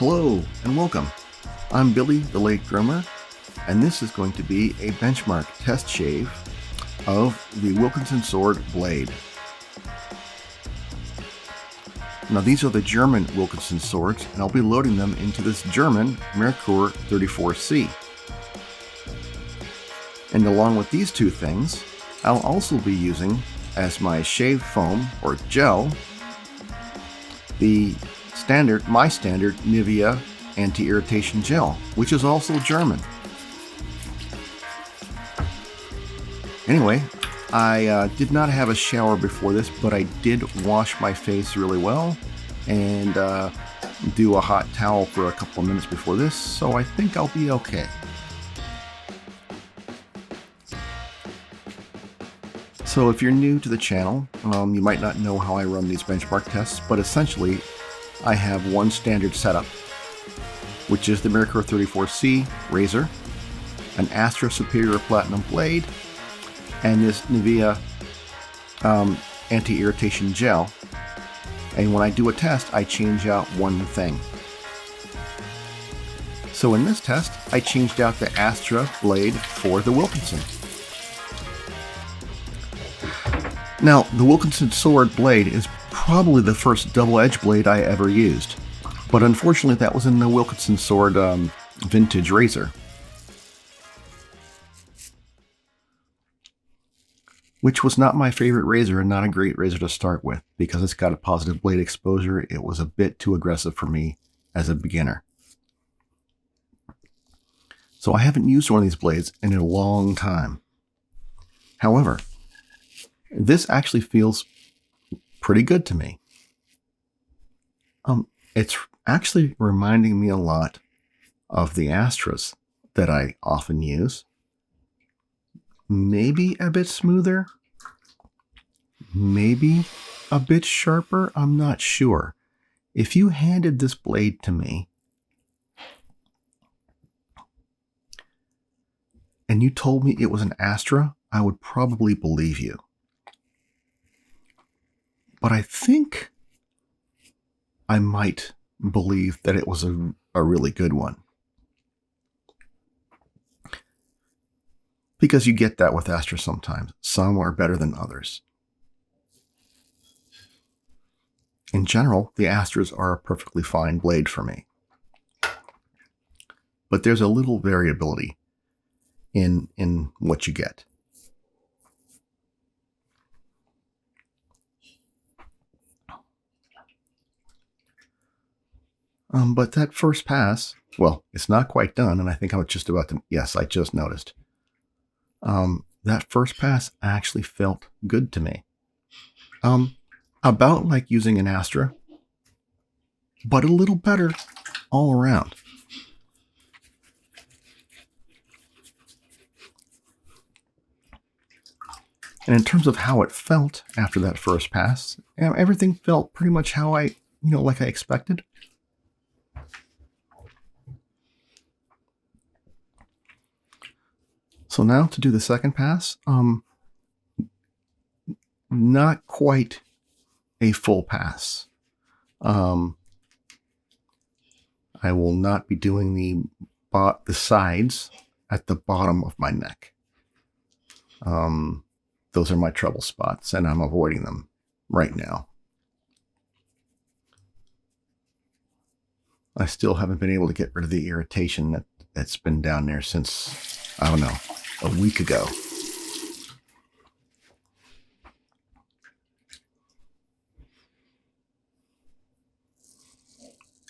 Hello and welcome. I'm Billy the Late Groomer, and this is going to be a benchmark test shave of the Wilkinson Sword blade. Now these are the German Wilkinson swords, and I'll be loading them into this German Merkur 34C. And along with these two things, I'll also be using as my shave foam or gel my standard Nivea anti-irritation gel, which is also German. Anyway, I did not have a shower before this, but I did wash my face really well and do a hot towel for a couple of minutes before this, so I think I'll be okay. So if you're new to the channel, you might not know how I run these benchmark tests, but essentially I have one standard setup, which is the Merkur 34C razor, an Astra Superior Platinum blade, and this Nivea anti-irritation gel. And when I do a test, I change out one thing. So in this test, I changed out the Astra blade for the Wilkinson. Now, the Wilkinson Sword blade is probably the first double-edged blade I ever used, but unfortunately that was in the Wilkinson Sword vintage razor, which was not my favorite razor and not a great razor to start with because it's got a positive blade exposure. It was a bit too aggressive for me as a beginner. So I haven't used one of these blades in a long time. However, this actually feels pretty good to me. It's actually reminding me a lot of the Astras that I often use. Maybe a bit smoother, maybe a bit sharper, I'm not sure. If you handed this blade to me and you told me it was an Astra, I would probably believe you. But I think I might believe that it was a really good one. Because you get that with Astra sometimes. Some are better than others. In general, the Astras are a perfectly fine blade for me. But there's a little variability in what you get. But that first pass, well, it's not quite done, and I think I was just about to, yes, I just noticed. That first pass actually felt good to me. About like using an Astra, but a little better all around. And in terms of how it felt after that first pass, everything felt pretty much how like I expected. So now to do the second pass, not quite a full pass. I will not be doing the sides at the bottom of my neck. Those are my trouble spots, and I'm avoiding them right now. I still haven't been able to get rid of the irritation that's been down there since, I don't know, a week ago.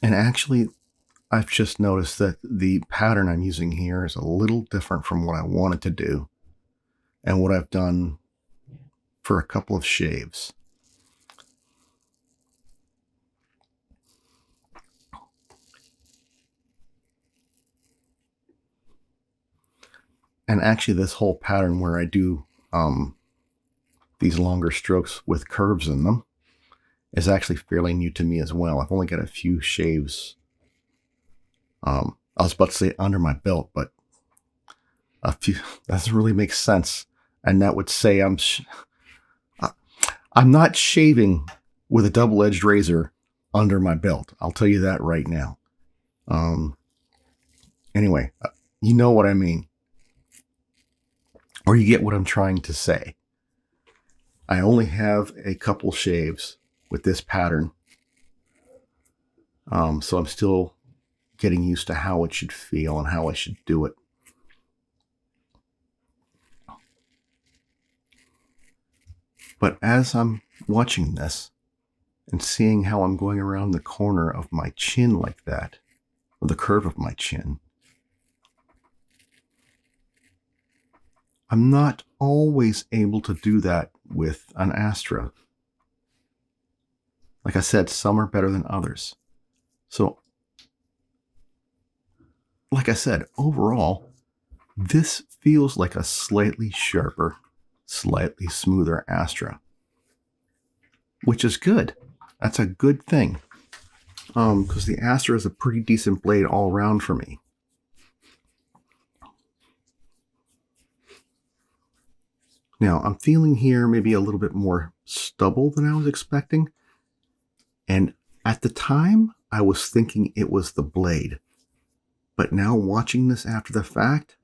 And actually, I've just noticed that the pattern I'm using here is a little different from what I wanted to do and what I've done for a couple of shaves. And actually this whole pattern where I do these longer strokes with curves in them is actually fairly new to me as well. I've only got a few shaves. I was about to say under my belt, but a few, that doesn't really make sense. And that would say I'm not shaving with a double-edged razor under my belt. I'll tell you that right now. Anyway, you know what I mean. Or you get what I'm trying to say. I only have a couple shaves with this pattern. So I'm still getting used to how it should feel and how I should do it. But as I'm watching this and seeing how I'm going around the corner of my chin like that, or the curve of my chin, I'm not always able to do that with an Astra. Like I said, some are better than others. So, like I said, overall, this feels like a slightly sharper, slightly smoother Astra, which is good. That's a good thing, because the Astra is a pretty decent blade all around for me. Now, I'm feeling here maybe a little bit more stubble than I was expecting. And at the time, I was thinking it was the blade. But now watching this after the fact,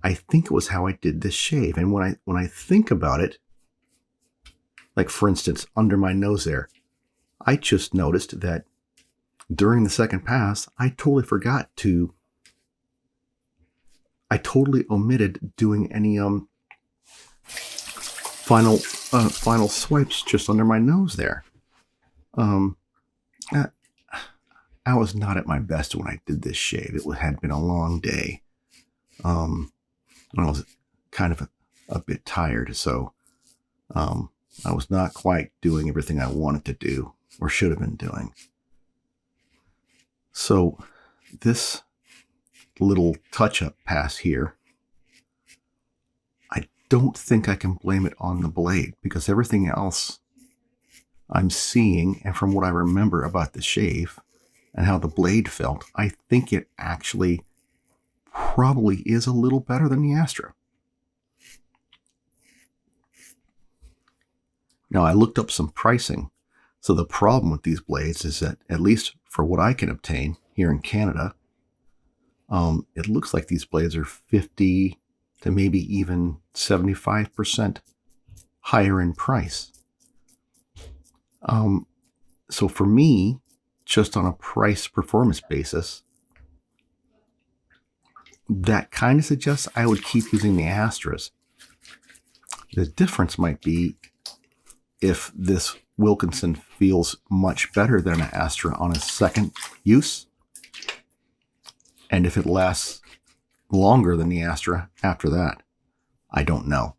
I think it was how I did this shave. And when I think about it, like for instance, under my nose there, I just noticed that during the second pass, I totally omitted doing any final swipes just under my nose there. I was not at my best when I did this shave. It had been a long day. I was kind of a bit tired, so I was not quite doing everything I wanted to do or should have been doing. So this little touch-up pass here, I don't think I can blame it on the blade, because everything else I'm seeing, and from what I remember about the shave and how the blade felt, I think it actually probably is a little better than the Astra. Now, I looked up some pricing. So the problem with these blades is that, at least for what I can obtain here in Canada, it looks like these blades are 50 to maybe even 75% higher in price. So for me, just on a price performance basis, that kind of suggests I would keep using the Astras. The difference might be if this Wilkinson feels much better than an Astra on a second use, and if it lasts longer than the Astra after that. I don't know.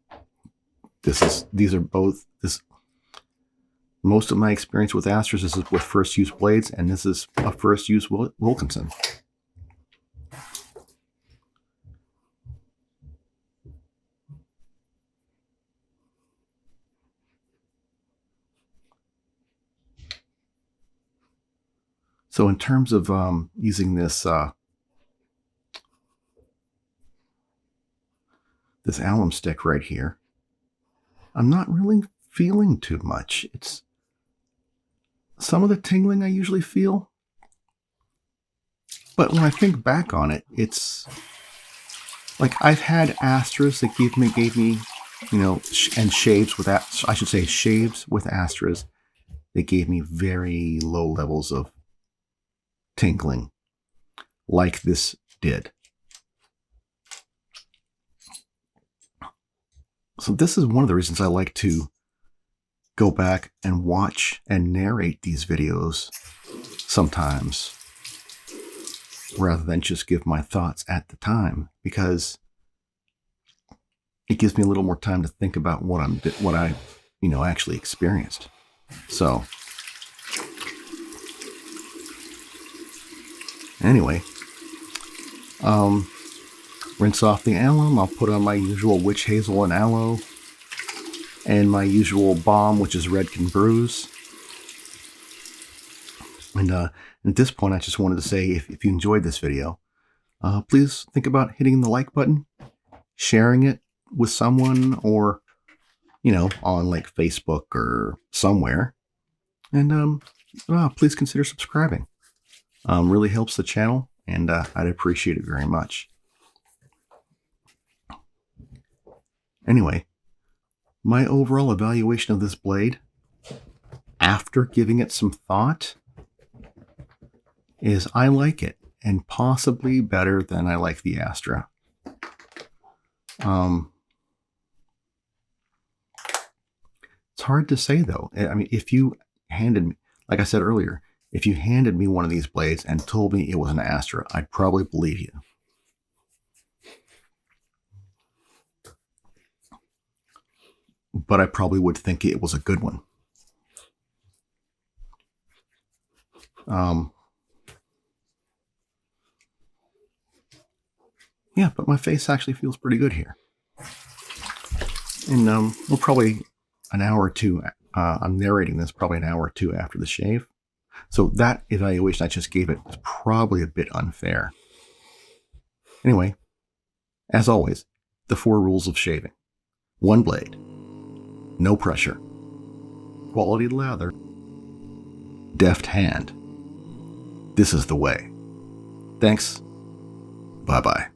Most of my experience with Astras is with first use blades, and this is a first use Wilkinson. So in terms of using this this alum stick right here, I'm not really feeling too much. It's some of the tingling I usually feel, but when I think back on it, it's like I've had Astras that gave me, and shaves with that. I should say shaves with Astras that gave me very low levels of tingling, like this did. So this is one of the reasons I like to go back and watch and narrate these videos sometimes, rather than just give my thoughts at the time, because it gives me a little more time to think about what I actually experienced. So anyway, rinse off the alum. I'll put on my usual witch hazel and aloe, and my usual balm, which is Redken Brews. And at this point, I just wanted to say, if you enjoyed this video, please think about hitting the like button, sharing it with someone, or on like Facebook or somewhere, and please consider subscribing. Really helps the channel, and I'd appreciate it very much. Anyway, my overall evaluation of this blade, after giving it some thought, is I like it, and possibly better than I like the Astra. It's hard to say, though. I mean, if you handed me, like I said earlier, if you handed me one of these blades and told me it was an Astra, I'd probably believe you. But I probably would think it was a good one. Yeah, but my face actually feels pretty good here. And we're probably an hour or two, I'm narrating this probably an hour or two after the shave. So that evaluation I just gave it is probably a bit unfair. Anyway, as always, the 4 rules of shaving. 1 blade. No pressure. Quality lather. Deft hand. This is the way. Thanks. Bye-bye.